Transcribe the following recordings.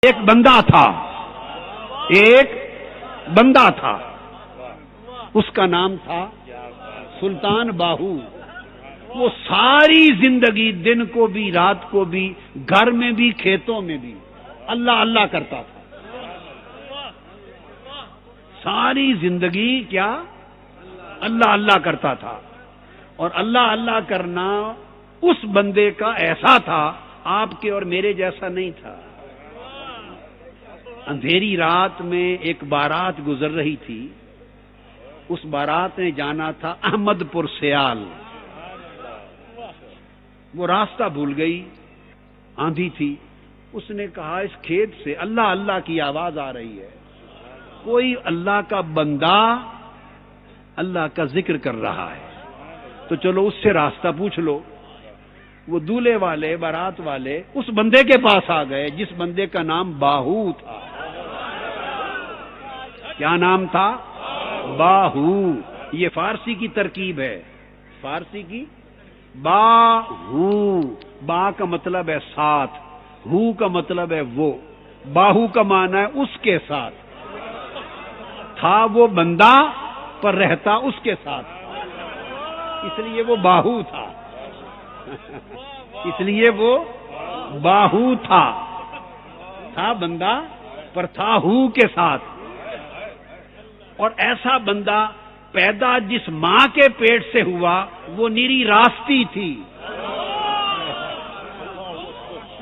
ایک بندہ تھا، ایک بندہ تھا، اس کا نام تھا سلطان باہو۔ وہ ساری زندگی دن کو بھی رات کو بھی گھر میں بھی کھیتوں میں بھی اللہ اللہ کرتا تھا۔ ساری زندگی کیا اللہ اللہ کرتا تھا، اور اللہ اللہ کرنا اس بندے کا ایسا تھا، آپ کے اور میرے جیسا نہیں تھا۔ اندھیری رات میں ایک بارات گزر رہی تھی، اس بارات نے جانا تھا احمد پور سیال۔ وہ راستہ بھول گئی، آندھی تھی، اس نے کہا اس کھیت سے اللہ اللہ کی آواز آ رہی ہے، کوئی اللہ کا بندہ اللہ کا ذکر کر رہا ہے، تو چلو اس سے راستہ پوچھ لو۔ وہ دولہے والے بارات والے اس بندے کے پاس آ گئے جس بندے کا نام باہو تھا۔ کیا نام تھا؟ باہو۔ یہ فارسی کی ترکیب ہے، فارسی کی باہو۔ با کا مطلب ہے ساتھ، ہو کا مطلب ہے وہ، باہو کا معنی ہے اس کے ساتھ۔ تھا وہ بندہ پر رہتا اس کے ساتھ، اس لیے وہ باہو تھا، اس لیے وہ باہو تھا بندہ پر تھا ہو کے ساتھ۔ اور ایسا بندہ پیدا جس ماں کے پیٹ سے ہوا وہ نری راستی تھی،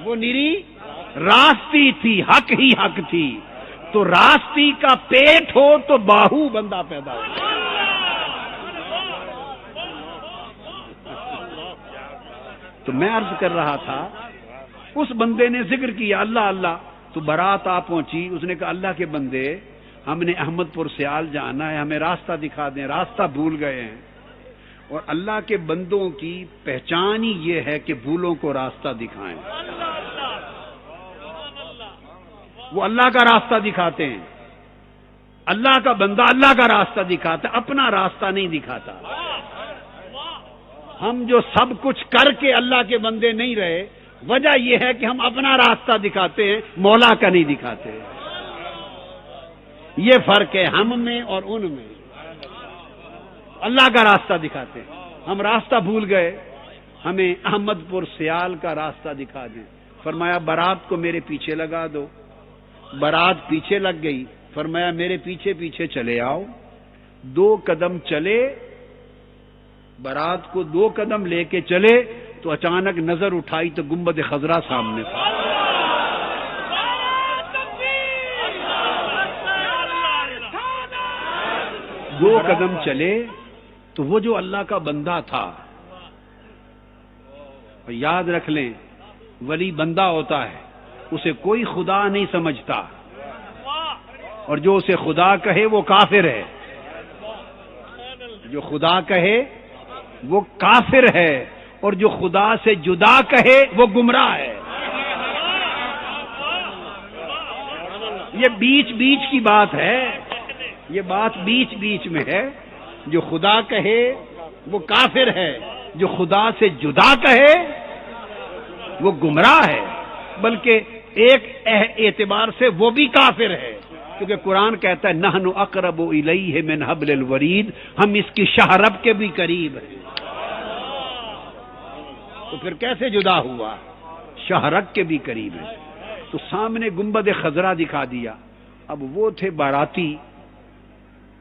وہ نری راستی تھی، حق ہی حق تھی۔ تو راستی کا پیٹ ہو تو باہو بندہ پیدا ہو۔ تو میں عرض کر رہا تھا، اس بندے نے ذکر کیا اللہ اللہ، تو بارات آ پہنچی، اس نے کہا اللہ کے بندے ہم نے احمد پور سیال جانا ہے، ہمیں راستہ دکھا دیں، راستہ بھول گئے ہیں۔ اور اللہ کے بندوں کی پہچان ہی یہ ہے کہ بھولوں کو راستہ دکھائیں۔ وہ اللہ کا راستہ دکھاتے ہیں، اللہ کا بندہ اللہ کا راستہ دکھاتا ہے، اپنا راستہ نہیں دکھاتا۔ ہم جو سب کچھ کر کے اللہ کے بندے نہیں رہے، وجہ یہ ہے کہ ہم اپنا راستہ دکھاتے ہیں، مولا کا نہیں دکھاتے۔ یہ فرق ہے ہم میں اور ان میں۔ اللہ کا راستہ دکھاتے ہیں، ہم راستہ بھول گئے، ہمیں احمد پور سیال کا راستہ دکھا دیں۔ فرمایا بارات کو میرے پیچھے لگا دو۔ بارات پیچھے لگ گئی، فرمایا میرے پیچھے پیچھے چلے آؤ۔ 2 قدم چلے، بارات کو 2 قدم لے کے چلے تو اچانک نظر اٹھائی تو گنبد خضرا سامنے تھا۔ دو قدم چلے تو وہ جو اللہ کا بندہ تھا، یاد رکھ لیں ولی بندہ ہوتا ہے، اسے کوئی خدا نہیں سمجھتا، اور جو اسے خدا کہے وہ کافر ہے، جو خدا کہے وہ کافر ہے، اور جو خدا سے جدا کہے وہ گمراہ ہے۔ یہ بیچ بیچ کی بات ہے، یہ بات بیچ بیچ میں ہے۔ جو خدا کہے وہ کافر ہے، جو خدا سے جدا کہے وہ گمراہ ہے، بلکہ ایک اعتبار سے وہ بھی کافر ہے، کیونکہ قرآن کہتا ہے نحن اقرب الیہ من حبل الورید، ہم اس کی شہرب کے بھی قریب ہیں۔ تو پھر کیسے جدا ہوا؟ شہرک کے بھی قریب ہے۔ تو سامنے گنبد خضرا دکھا دیا۔ اب وہ تھے باراتی،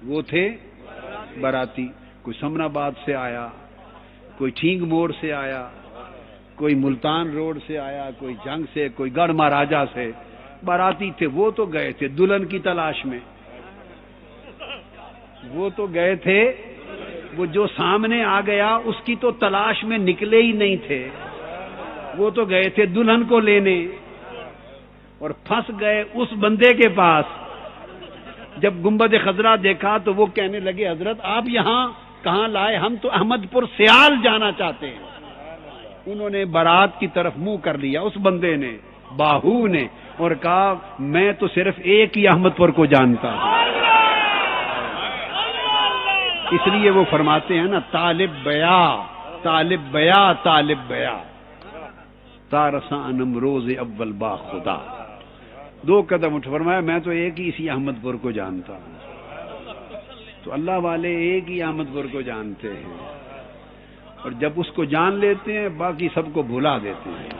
وہ تھے باراتی، کوئی سمن آباد سے آیا، کوئی ٹھینگ موڑ سے آیا، کوئی ملتان روڈ سے آیا، کوئی جنگ سے، کوئی گڑھ مہاراجا سے، باراتی تھے۔ وہ تو گئے تھے دلہن کی تلاش میں، وہ تو گئے تھے، وہ جو سامنے آ گیا اس کی تو تلاش میں نکلے ہی نہیں تھے، وہ تو گئے تھے دلہن کو لینے، اور پھنس گئے اس بندے کے پاس۔ جب گنبد خضرا دیکھا تو وہ کہنے لگے حضرت آپ یہاں کہاں لائے؟ ہم تو احمد پور سیال جانا چاہتے ہیں۔ انہوں نے بارات کی طرف منہ کر لیا اس بندے نے، باہو نے، اور کہا میں تو صرف ایک ہی احمد پور کو جانتا ہوں۔ اس لیے وہ فرماتے ہیں نا طالب بیا طالب بیا طالب بیا تارسانم روز اول با خدا، 2 قدم اٹھ فرمایا میں تو ایک ہی اسی احمد پور کو جانتا ہوں. تو اللہ والے ایک ہی احمد پور کو جانتے ہیں، اور جب اس کو جان لیتے ہیں باقی سب کو بھلا دیتے ہیں.